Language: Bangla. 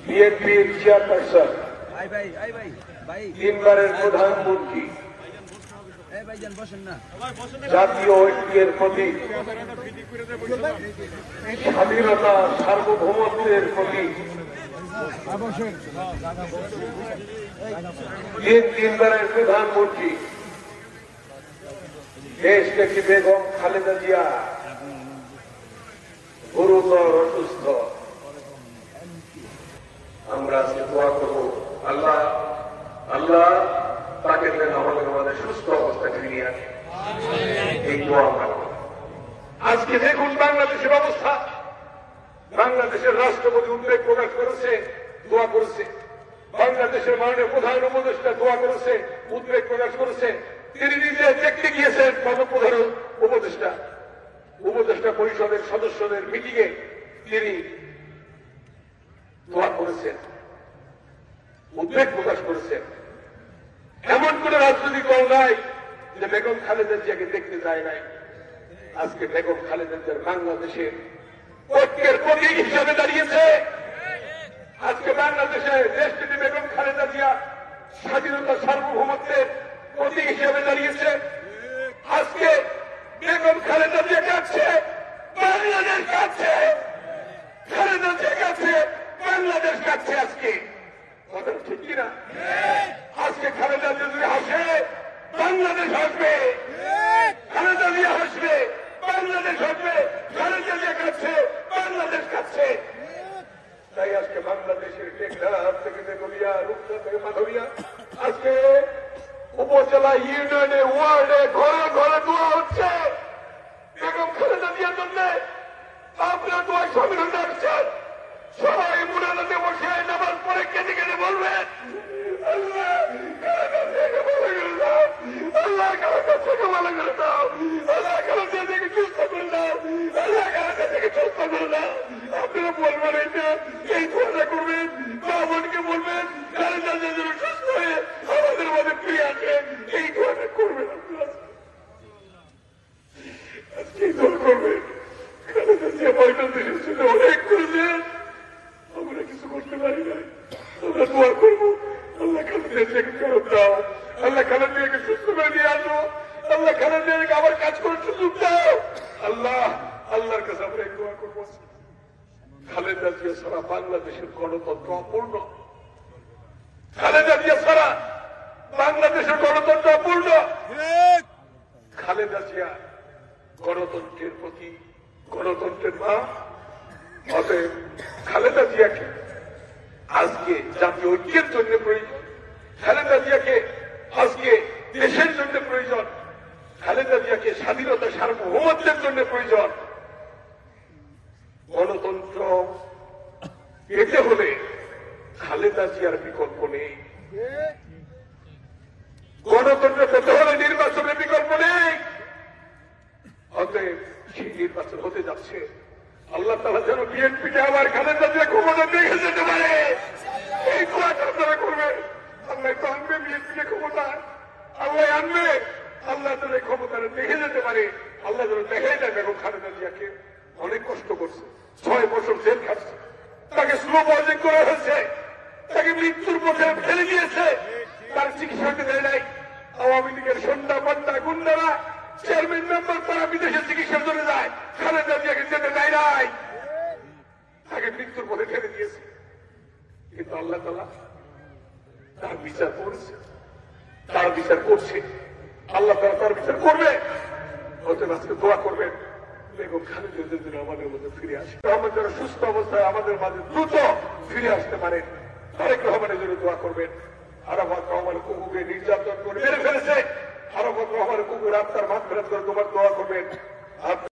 বিএনপির চেয়ারপারসন, তিনবারের প্রধানমন্ত্রী, জাতীয় ঐক্যের প্রতীক, স্বাধীনতা সার্বভৌমত্বের প্রতীক, তিনবারের প্রধানমন্ত্রী দেশ নেত্রী বেগম খালেদা জিয়া গুরুতর অসুস্থ। আমরা আজকে দোয়া করবো আল্লাহ আল্লাহ তাকে যেন আমাদের সুস্থ অবস্থা ফিরিয়ে আসে, এই দোয়া আমরা করব। আজকে দেখুন বাংলাদেশের অবস্থা, বাংলাদেশের রাষ্ট্রপতি উদ্বেগ প্রকাশ করেছে, দোয়া করেছে, বাংলাদেশের মাননীয় প্রধান উপদেষ্টা দোয়া করেছে, উদ্বেগ প্রকাশ করেছে, তিনি নিজে দেখতে গিয়েছেন প্রধান উপদেষ্টা পরিষদের সদস্যদের মিটিং এ তিনি দোয়া করেছেন, উদ্বেগ প্রকাশ করেছেন। এমন কোন রাজনৈতিক দল নাই যে বেগম খালেদা জিয়াকে দেখতে যায় নাই। আজকে বেগম খালেদা জিয়া বাংলাদেশের ঐক্যের প্রতীক হিসাবে দাঁড়িয়েছে। আজকে বাংলাদেশে দেশটিতে বেগম খালেদা জিয়া স্বাধীনতা সার্বভৌমত্বের প্রতীক হিসাবে দাঁড়িয়েছে। আজকে বেগম খালেদা জিয়া কাছে বাংলাদেশ কাছে, খালেদা জিয়া কাছে বাংলাদেশ কাছে। আজকে কথা ঠিক কিনা? আজকে খালেদা জিয়া যদি হাসে বাংলাদেশ হাসবে, খালেদা জিয়া হাসবে বাংলাদেশ হাসবে, খালেদা জিয়া কাছে বাংলাদেশ কাছে। তাই আজকে বাংলাদেশের টেকনাফ থেকে তেতুলিয়া, রূপসা থেকে মাধবিয়া, আজকে উপজেলা, ইউনিয়নে, ওয়ার্ডে, ঘরে ঘরে দোয়া হচ্ছে বেগম খালেদা জিয়ার জন্য। আপনারা দোয়া সামিল হতে আসছেন, সবাই মুনাজাতে বসে নামাজ পড়ে কেঁদে কেঁদে বলবেন আল্লাহ খালেদা জিয়াকে ভালো করে দাও, আল্লাহ খালেদা জিয়াকে ভালো করে দাও, আল্লাহ খালেদা জিয়াকে সুস্থ করে দাও, আল্লাহ খালেদা জিয়াকে সুস্থ করে দাও। আপনারা বলবেন এটা, এই দোয়াটা করবেন, মা বোনকে বলবেন খালেদা জিয়া যেন সুস্থ হয়ে আমাদের মধ্যে ফিরে আসে, এই দোয়াটা করবেন। আপনারা আজকে এই দোয়া করবেন। খালেদা জিয়া বাংলাদেশের জন্য অনেক করেছেন, আমরা কিছু করতে পারি নাই। আমরা দোয়া করবো আল্লাহ খালেদা জিয়াকে ফেরত দাও, আল্লাহ খালেদা জিয়াকে সুস্থ করে নিয়ে আসো, আল্লাহ খালেদা জিয়াকে আবার কাজ করার সুযোগ দাও। আল্লাহ আল্লাহর কাছে আমরা এই দোয়া করবো। খালেদা জিয়া ছাড়া বাংলাদেশের গণতন্ত্র অপূর্ণ, খালেদা জিয়া ছাড়া বাংলাদেশের গণতন্ত্র অপূর্ণ। খালেদা জিয়া গণতন্ত্রের প্রতি, গণতন্ত্রের মা। অতএব খালেদা জিয়াকে আজকে জাতীয় ঐক্যের জন্য প্রয়োজন, খালেদা জিয়াকে আজকে দেশের জন্য প্রয়োজন, খালেদা জিয়াকে স্বাধীনতা সার্বভৌমত্বের জন্য প্রয়োজন। গণতন্ত্র পেতে হলে খালেদা জিয়ার বিকল্প নেই, গণতন্ত্র পেতে হলে নির্বাচনের বিকল্প নেই। অতএব সেই নির্বাচন হতে যাচ্ছে, আল্লাহ তাআলা যেন বিএনপিকে আবার খালেদা জিয়া ক্ষমতা দেখে যেতে পারে, এই দোয়াটা আপনারা করবেন। আল্লাহ তো আনবে বিএনপিকে ক্ষমতা, আল্লাহ আনবে, আল্লাহ তাদের ক্ষমতা দেখে যেতে পারে। আল্লাহ যেন দেখাই দেয় বেগম খালেদা জিয়াকে অনেক কষ্ট করছে, 6 বছর জেল খাটছে, তাকে স্লো পয়জন করা হয়েছে, তাকে মৃত্যুর পথে ফেলে দিয়েছে, তার চিকিৎসা দেয় নাই। আওয়ামী লীগের সন্ধ্যা পান্ডা গুন্ডারা, চেয়ারম্যান মেম্বার, তারা বিদেশে চিকিৎসার জন্য যায়, খালেদা জিয়াকে যেতে দেয় নাই, তাকে মৃত্যুর পথে ফেলে দিয়েছে। কিন্তু আল্লাহ তাআলা তার বিচার করছে, তার বিচার করছে, আল্লাহ তাআলা তার বিচার করবে। অতএব আজকে দোয়া করবেন বেগম খালেদা জিয়া যেন আমাদের মধ্যে ফিরে আসে, আমাদের যারা সুস্থ অবস্থায় আমাদের মাঝে দ্রুত ফিরে আসতে পারে। তারেক রহমানের জন্য দোয়া করবেন। আরাফাত রহমান কুকুরকে নির্যাতন করে মেরে ফেলেছে, আরাফাত রহমান কুকুর আপনার মাঠ ফেরত করে তোমার দোয়া করবেন।